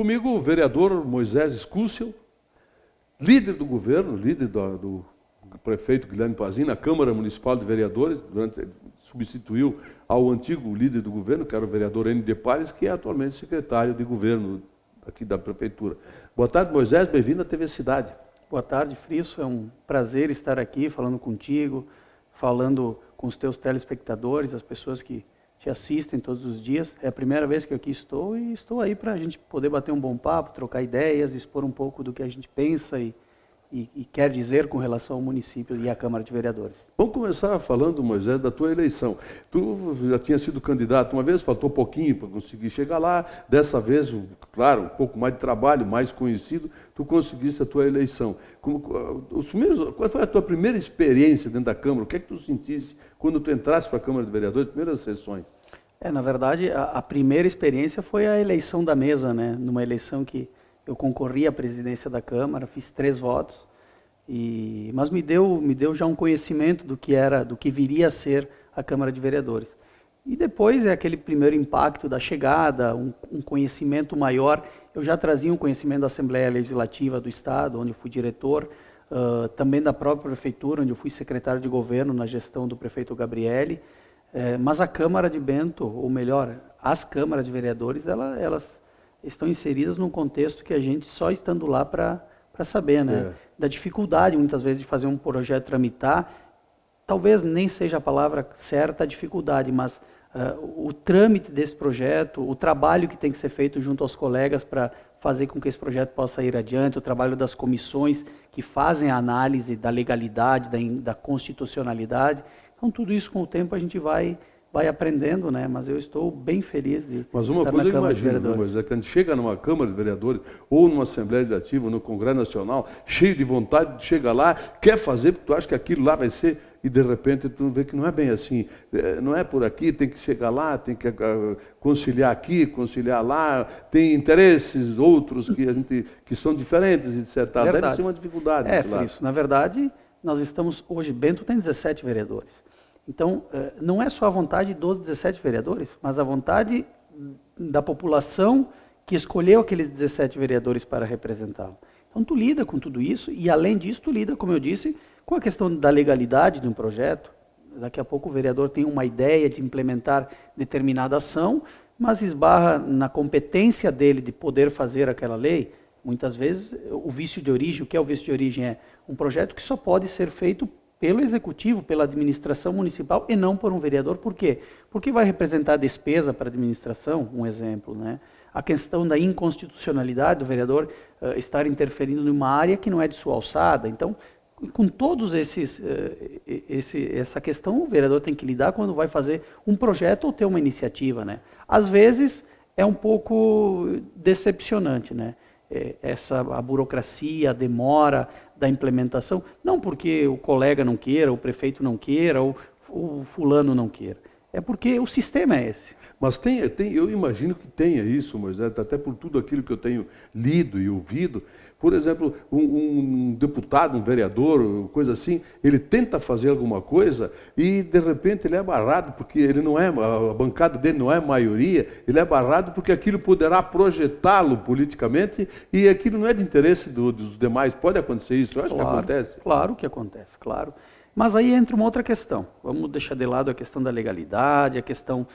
comigo o vereador Moisés Scúcio, líder do governo, líder do prefeito Guilherme Pazin, na Câmara Municipal de Vereadores, substituiu ao antigo líder do governo, que era o vereador N.D. Pares, que é atualmente secretário de governo aqui da prefeitura. Boa tarde, Moisés, bem-vindo à TV Cidade. Boa tarde, Friso, é um prazer estar aqui falando contigo, falando com os teus telespectadores, as pessoas que te assistem todos os dias. É a primeira vez que eu aqui estou e estou aí para a gente poder bater um bom papo, trocar ideias, expor um pouco do que a gente pensa e quer dizer com relação ao município e à Câmara de Vereadores. Vamos começar falando, Moisés, da tua eleição. Tu já tinha sido candidato uma vez, faltou pouquinho para conseguir chegar lá. Dessa vez, claro, um pouco mais de trabalho, mais conhecido, tu conseguiste a tua eleição. Qual foi a tua primeira experiência dentro da Câmara? O que é que tu sentiste quando tu entraste para a Câmara de Vereadores, primeiras sessões? Na verdade, a primeira experiência foi a eleição da mesa, né? Numa eleição que eu concorri à presidência da Câmara, fiz 3 votos, mas me deu já um conhecimento do que viria a ser a Câmara de Vereadores. E depois é aquele primeiro impacto da chegada, um conhecimento maior. Eu já trazia um conhecimento da Assembleia Legislativa do Estado, onde eu fui diretor, também da própria Prefeitura, onde eu fui secretário de Governo na gestão do prefeito Gabrielli, mas a Câmara de Bento, ou melhor, as câmaras de vereadores, elas estão inseridas num contexto que a gente só estando lá para saber, né? Da dificuldade, muitas vezes, de fazer um projeto tramitar. Talvez nem seja a palavra certa a dificuldade, mas o trâmite desse projeto, o trabalho que tem que ser feito junto aos colegas para fazer com que esse projeto possa ir adiante, o trabalho das comissões que fazem a análise da legalidade, da constitucionalidade. Então, tudo isso, com o tempo, a gente vai aprendendo, né? Mas eu estou bem feliz de estar na Câmara de Vereadores. Mas uma coisa eu imagino, mas é que a gente chega numa Câmara de Vereadores, ou numa Assembleia Legislativa, ou no Congresso Nacional, cheio de vontade, de chegar lá, quer fazer, porque tu acha que aquilo lá vai ser, e de repente tu vê que não é bem assim. Não é por aqui, tem que chegar lá, tem que conciliar aqui, conciliar lá, tem interesses outros que são diferentes, etc. Verdade. Deve ser uma dificuldade. Por isso. Na verdade, nós estamos, hoje, Bento tem 17 vereadores. Então, não é só a vontade dos 17 vereadores, mas a vontade da população que escolheu aqueles 17 vereadores para representá-lo. Então, tu lida com tudo isso e, além disso, tu lida, como eu disse, com a questão da legalidade de um projeto. Daqui a pouco o vereador tem uma ideia de implementar determinada ação, mas esbarra na competência dele de poder fazer aquela lei. Muitas vezes, o vício de origem, o que é o vício de origem? É um projeto que só pode ser feito pelo Executivo, pela administração municipal e não por um vereador. Por quê? Porque vai representar despesa para a administração, um exemplo, né? A questão da inconstitucionalidade do vereador estar interferindo numa área que não é de sua alçada. Então, com todos essa questão, o vereador tem que lidar quando vai fazer um projeto ou ter uma iniciativa, né? Às vezes, é um pouco decepcionante, né? A burocracia, a demora da implementação, não porque o colega não queira, o prefeito não queira, ou o fulano não queira. É porque o sistema é esse. Mas eu imagino que tenha isso, Moisés, até por tudo aquilo que eu tenho lido e ouvido. Por exemplo, um deputado, um vereador, coisa assim, ele tenta fazer alguma coisa e, de repente, ele é barrado, porque ele não é, a bancada dele não é maioria, ele é barrado porque aquilo poderá projetá-lo politicamente e aquilo não é de interesse dos demais. Pode acontecer isso? Eu acho que acontece. Claro que acontece, claro. Mas aí entra uma outra questão. Vamos deixar de lado a questão da legalidade, a questão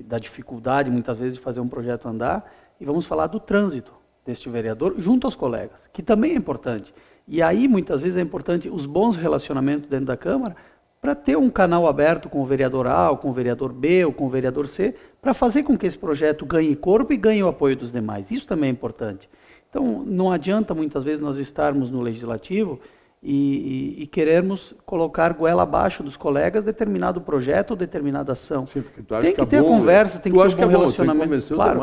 da dificuldade, muitas vezes, de fazer um projeto andar, e vamos falar do trânsito deste vereador junto aos colegas, que também é importante. E aí, muitas vezes, é importante os bons relacionamentos dentro da Câmara para ter um canal aberto com o vereador A, ou com o vereador B, ou com o vereador C, para fazer com que esse projeto ganhe corpo e ganhe o apoio dos demais. Isso também é importante. Então, não adianta, muitas vezes, nós estarmos no Legislativo e quereremos colocar goela abaixo dos colegas determinado projeto ou determinada ação. Sim, tem que ter a conversa, tem que ter um bom relacionamento. Claro,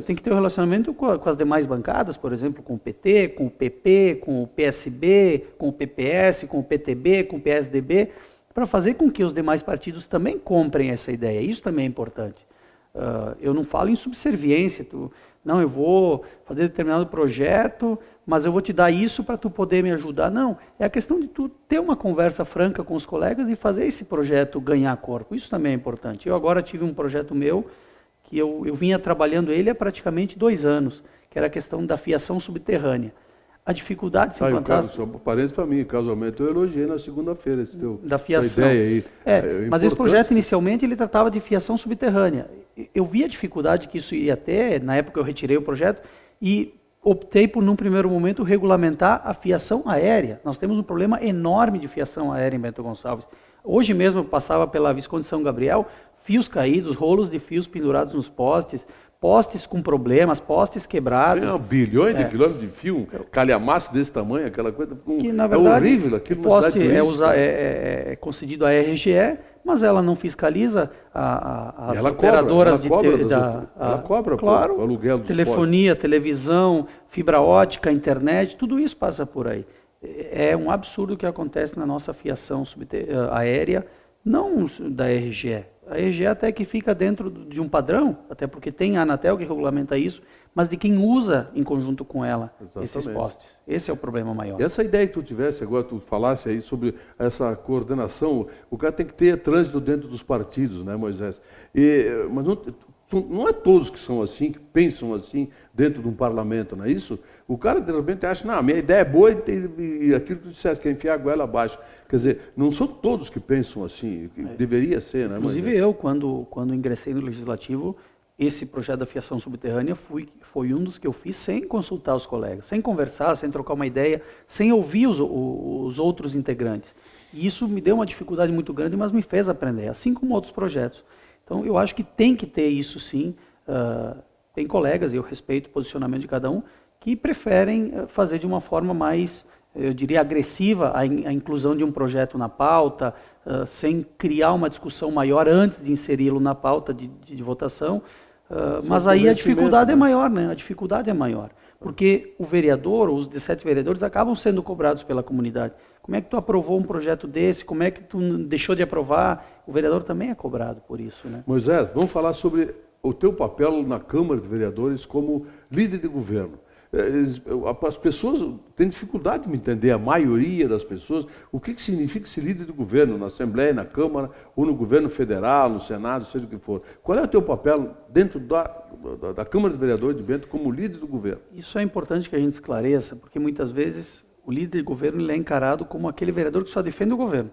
tem que ter um relacionamento com as demais bancadas, por exemplo, com o PT, com o PP, com o PSB, com o PPS, com o PTB, com o PSDB, para fazer com que os demais partidos também comprem essa ideia. Isso também é importante. Eu não falo em subserviência, não, eu vou fazer determinado projeto, mas eu vou te dar isso para tu poder me ajudar. Não, é a questão de tu ter uma conversa franca com os colegas e fazer esse projeto ganhar corpo. Isso também é importante. Eu agora tive um projeto meu, que eu vinha trabalhando ele há praticamente 2 anos, que era a questão da fiação subterrânea. A dificuldade de se implantar... Só parênteses para mim, casualmente eu elogiei na segunda-feira da fiação. Essa ideia aí. Mas esse projeto inicialmente ele tratava de fiação subterrânea. Eu vi a dificuldade que isso ia ter, na época eu retirei o projeto, e optei por, num primeiro momento, regulamentar a fiação aérea. Nós temos um problema enorme de fiação aérea em Bento Gonçalves. Hoje mesmo eu passava pela Visconde São Gabriel, fios caídos, rolos de fios pendurados nos postes, postes com problemas, postes quebrados. Tem bilhões de quilômetros de fio, calhamaço desse tamanho, aquela coisa. Que, na verdade, é horrível aquilo. O poste é concedido à RGE, mas ela não fiscaliza as operadoras ela cobra claro, o aluguel dos telefonia, televisão, fibra ótica, internet, tudo isso passa por aí. É um absurdo o que acontece na nossa fiação aérea, não da RGE. A RGE até que fica dentro de um padrão, até porque tem a Anatel que regulamenta isso, mas de quem usa em conjunto com ela esses postes. Esse é o problema maior. E essa ideia que tu tivesse agora, tu falasse aí sobre essa coordenação, o cara tem que ter trânsito dentro dos partidos, né, Moisés? Mas não é todos que são assim, que pensam assim dentro de um parlamento, não é isso? O cara, de repente, acha, não, a minha ideia é boa e aquilo que tu disseste, que é enfiar a goela abaixo. Quer dizer, não são todos que pensam assim, que deveria ser, né? Inclusive eu, quando ingressei no Legislativo, esse projeto da fiação subterrânea foi um dos que eu fiz sem consultar os colegas, sem conversar, sem trocar uma ideia, sem ouvir os outros integrantes. E isso me deu uma dificuldade muito grande, mas me fez aprender, assim como outros projetos. Então, eu acho que tem que ter isso sim. Tem colegas, e eu respeito o posicionamento de cada um, que preferem fazer de uma forma mais, eu diria, agressiva a inclusão de um projeto na pauta, sem criar uma discussão maior antes de inseri-lo na pauta de votação. Mas aí a dificuldade é maior, né? A dificuldade é maior. Porque o vereador, os 17 vereadores, acabam sendo cobrados pela comunidade. Como é que tu aprovou um projeto desse? Como é que tu deixou de aprovar? O vereador também é cobrado por isso, né? Moisés, vamos falar sobre o teu papel na Câmara de Vereadores como líder de governo. As pessoas têm dificuldade de me entender, a maioria das pessoas, o que significa ser líder de governo na Assembleia, na Câmara, ou no governo federal, no Senado, seja o que for. Qual é o teu papel dentro da Câmara de Vereadores de Bento como líder do governo? Isso é importante que a gente esclareça, porque muitas vezes o líder de governo ele é encarado como aquele vereador que só defende o governo.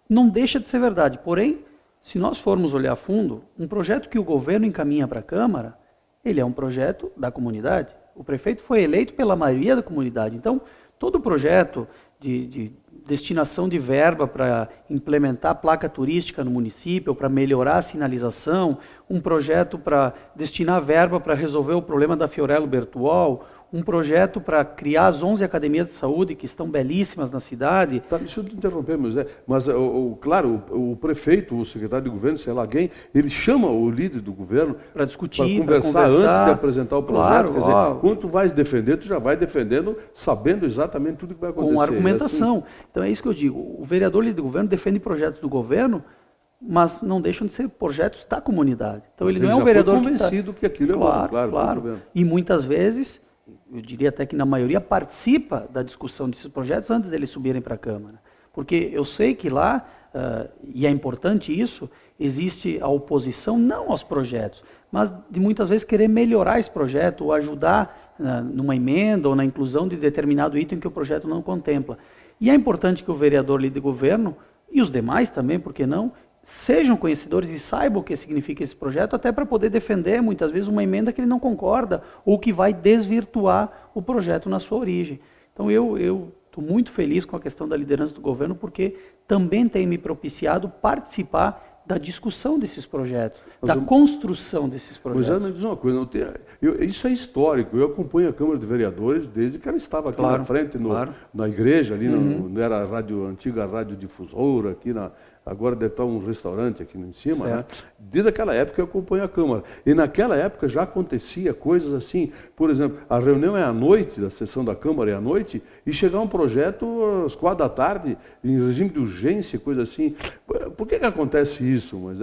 Não deixa de ser verdade, porém, se nós formos olhar a fundo, um projeto que o governo encaminha para a Câmara, ele é um projeto da comunidade. O prefeito foi eleito pela maioria da comunidade. Então, todo projeto de destinação de verba para implementar placa turística no município, para melhorar a sinalização, um projeto para destinar verba para resolver o problema da Fiorello Bertuol, um projeto para criar as 11 academias de saúde, que estão belíssimas na cidade. Tá, deixa eu te interromper, mas claro, o prefeito, o secretário de governo, sei lá quem, ele chama o líder do governo para discutir, para conversar antes de apresentar o projeto. Claro, quer dizer, quando tu vais defender, tu já vai defendendo, sabendo exatamente tudo que vai acontecer. Com argumentação. Assim. Então é isso que eu digo, o vereador líder do governo defende projetos do governo, mas não deixam de ser projetos da comunidade. Então ele não é um vereador que está convencido que aquilo é bom, claro. E muitas vezes, eu diria até que na maioria, participa da discussão desses projetos antes deles subirem para a Câmara. Porque eu sei que lá, e é importante isso, existe a oposição não aos projetos, mas de muitas vezes querer melhorar esse projeto ou ajudar numa emenda ou na inclusão de determinado item que o projeto não contempla. E é importante que o vereador líder de governo, e os demais também, por que não, sejam conhecedores e saibam o que significa esse projeto, até para poder defender, muitas vezes, uma emenda que ele não concorda ou que vai desvirtuar o projeto na sua origem. Então, eu estou muito feliz com a questão da liderança do governo, porque também tem me propiciado participar da discussão desses projetos, construção desses projetos. Mas me diz uma coisa, isso é histórico, eu acompanho a Câmara de Vereadores desde que ela estava aqui na frente, na igreja, ali, era a antiga radiodifusora, aqui agora deve estar um restaurante aqui em cima, né? Desde aquela época eu acompanho a Câmara. E naquela época já acontecia coisas assim, por exemplo, a reunião é à noite, a sessão da Câmara é à noite, e chegar um projeto às 4 da tarde, em regime de urgência, coisa assim. Por que acontece isso? Mas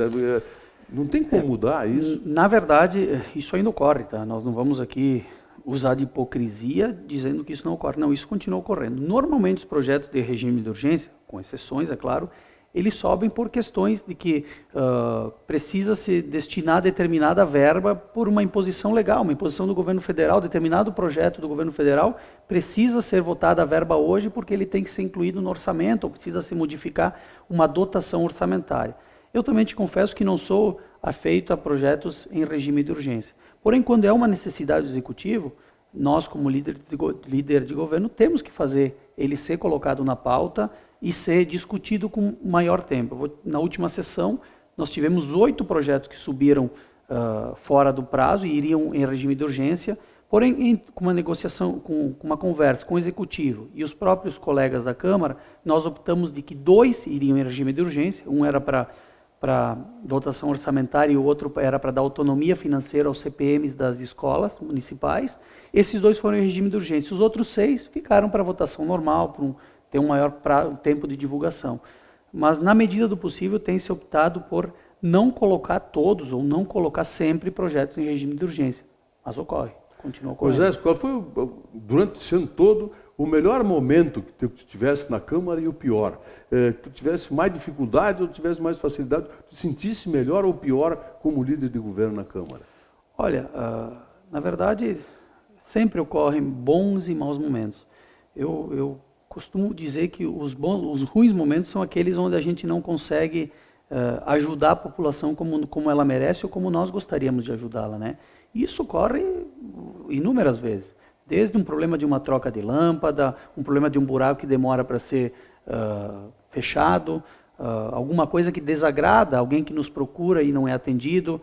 não tem como mudar isso? Na verdade, isso ainda ocorre, tá? Nós não vamos aqui usar de hipocrisia dizendo que isso não ocorre. Não, isso continua ocorrendo. Normalmente os projetos de regime de urgência, com exceções, é claro, eles sobem por questões de que precisa se destinar determinada verba por uma imposição legal, uma imposição do governo federal, determinado projeto do governo federal precisa ser votada a verba hoje porque ele tem que ser incluído no orçamento, ou precisa se modificar uma dotação orçamentária. Eu também te confesso que não sou afeito a projetos em regime de urgência. Porém, quando é uma necessidade do executivo, nós, como líder de governo, temos que fazer ele ser colocado na pauta e ser discutido com maior tempo. Na última sessão, nós tivemos 8 projetos que subiram fora do prazo e iriam em regime de urgência, porém, com uma negociação, com uma conversa com o Executivo e os próprios colegas da Câmara, nós optamos de que 2 iriam em regime de urgência, um era para dotação orçamentária e o outro era para dar autonomia financeira aos CPMs das escolas municipais. Esses 2 foram em regime de urgência. Os outros 6 ficaram para votação normal, para ter um maior tempo de divulgação. Mas, na medida do possível, tem se optado por não colocar todos, ou não colocar sempre projetos em regime de urgência. Mas ocorre, continua ocorrendo. Pois é, qual foi, durante esse ano todo, o melhor momento que tu tivesse na Câmara e o pior? Que tu tivesse mais dificuldade ou tivesse mais facilidade? Tu sentisse melhor ou pior como líder de governo na Câmara? Olha, na verdade, sempre ocorrem bons e maus momentos. Eu costumo dizer que os ruins momentos são aqueles onde a gente não consegue ajudar a população como ela merece ou como nós gostaríamos de ajudá-la, né? E isso ocorre inúmeras vezes. Desde um problema de uma troca de lâmpada, um problema de um buraco que demora para ser fechado, alguma coisa que desagrada, alguém que nos procura e não é atendido.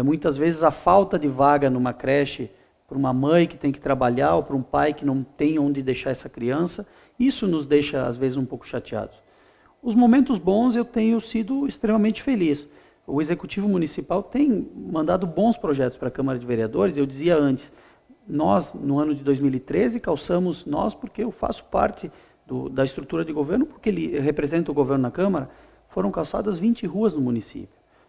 Muitas vezes a falta de vaga numa creche para uma mãe que tem que trabalhar ou para um pai que não tem onde deixar essa criança. Isso nos deixa, às vezes, um pouco chateados. Os momentos bons eu tenho sido extremamente feliz. O Executivo Municipal tem mandado bons projetos para a Câmara de Vereadores. Eu dizia antes, nós, no ano de 2013, calçamos, porque eu faço parte da estrutura de governo, porque ele representa o governo na Câmara, foram calçadas 20 ruas no município.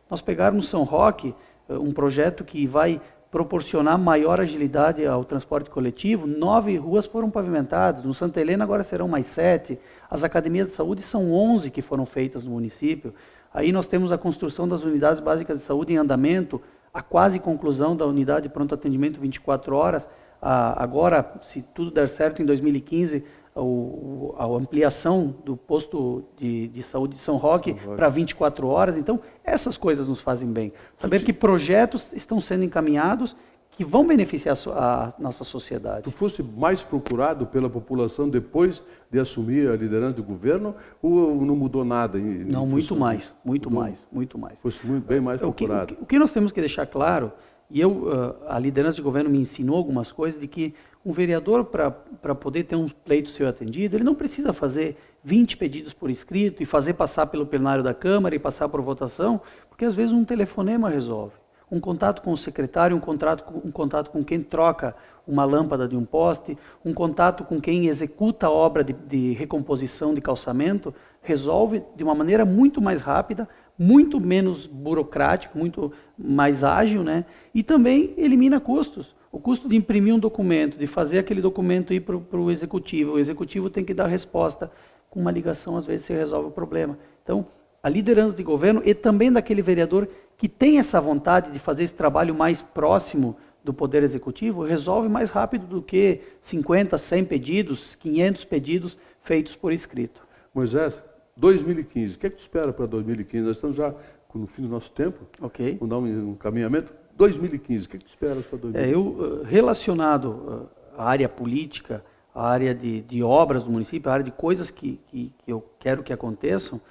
Nós pegarmos São Roque, um projeto que vai proporcionar maior agilidade ao transporte coletivo, 9 ruas foram pavimentadas, no Santa Helena agora serão mais 7, as academias de saúde são 11 que foram feitas no município, aí nós temos a construção das unidades básicas de saúde em andamento, a quase conclusão da unidade de pronto atendimento 24 horas, agora, se tudo der certo, em 2015, a ampliação do posto de saúde de São Roque para 24 horas. Então, essas coisas nos fazem bem. Saber que projetos estão sendo encaminhados que vão beneficiar a nossa sociedade. Tu fosse mais procurado pela população depois de assumir a liderança do governo ou não mudou nada? Não, muito mais, muito mais. Fosse bem mais procurado. O que nós temos que deixar claro, e a liderança de governo me ensinou algumas coisas, de que um vereador, para poder ter um pleito seu atendido, ele não precisa fazer 20 pedidos por escrito e fazer passar pelo plenário da Câmara e passar por votação, porque às vezes um telefonema resolve. Um contato com o secretário, um contato com quem troca uma lâmpada de um poste, um contato com quem executa a obra de recomposição de calçamento, resolve de uma maneira muito mais rápida, muito menos burocrático, muito mais ágil, né? E também elimina custos. O custo de imprimir um documento, de fazer aquele documento ir para o executivo tem que dar resposta. Com uma ligação, às vezes, você resolve o problema. Então, a liderança de governo e também daquele vereador que tem essa vontade de fazer esse trabalho mais próximo do Poder Executivo, resolve mais rápido do que 50, 100 pedidos, 500 pedidos feitos por escrito. Moisés, 2015, o que é que tu espera para 2015? Nós estamos já no fim do nosso tempo. Ok. Vamos dar um caminhamento. 2015, o que é que tu esperas para 2015? Relacionado à área política, à área de obras do município, à área de coisas que eu quero que aconteçam,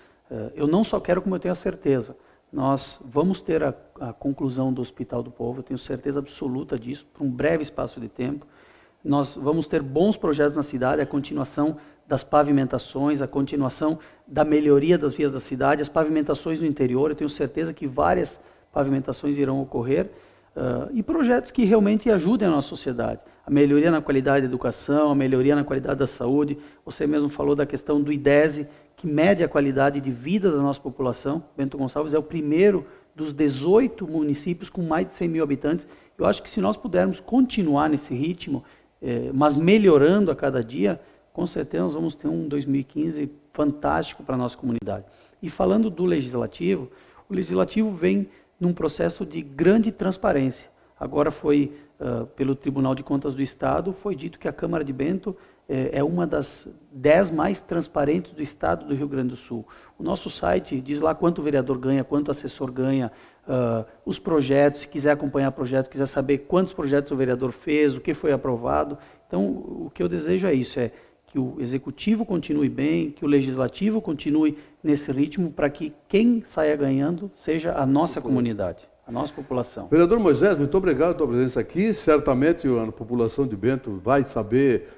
eu não só quero, como eu tenho a certeza. Nós vamos ter a conclusão do Hospital do Povo, eu tenho certeza absoluta disso, por um breve espaço de tempo. Nós vamos ter bons projetos na cidade, a continuação das pavimentações, a continuação da melhoria das vias da cidade, as pavimentações no interior, eu tenho certeza que várias pavimentações irão ocorrer, e projetos que realmente ajudem a nossa sociedade. A melhoria na qualidade da educação, a melhoria na qualidade da saúde. Você mesmo falou da questão do IDESE, que mede a qualidade de vida da nossa população. Bento Gonçalves é o primeiro dos 18 municípios com mais de 100 mil habitantes. Eu acho que se nós pudermos continuar nesse ritmo, mas melhorando a cada dia, com certeza nós vamos ter um 2015 fantástico para a nossa comunidade. E falando do Legislativo, o Legislativo vem num processo de grande transparência. Agora foi, pelo Tribunal de Contas do Estado, foi dito que a Câmara de Bento é uma das 10 mais transparentes do Estado do Rio Grande do Sul. O nosso site diz lá quanto o vereador ganha, quanto o assessor ganha, os projetos, se quiser acompanhar o projeto, quiser saber quantos projetos o vereador fez, o que foi aprovado. Então, o que eu desejo é isso, é que o Executivo continue bem, que o Legislativo continue nesse ritmo, para que quem saia ganhando seja a nossa comunidade, a nossa população. Vereador Moisés, muito obrigado pela tua presença aqui. Certamente a população de Bento vai saber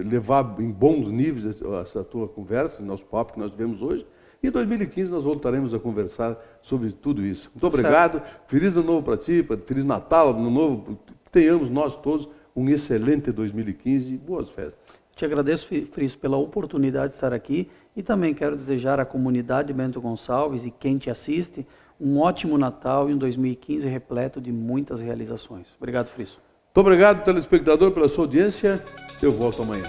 levar em bons níveis essa tua conversa, nosso papo que nós tivemos hoje. E em 2015 nós voltaremos a conversar sobre tudo isso. Muito obrigado. Feliz Ano Novo para ti, Feliz Natal, Ano Novo. Tenhamos nós todos um excelente 2015 e boas festas. Te agradeço, Friso, pela oportunidade de estar aqui e também quero desejar à comunidade de Bento Gonçalves e quem te assiste um ótimo Natal e um 2015 repleto de muitas realizações. Obrigado, Friso. Muito obrigado, telespectador, pela sua audiência. Eu volto amanhã.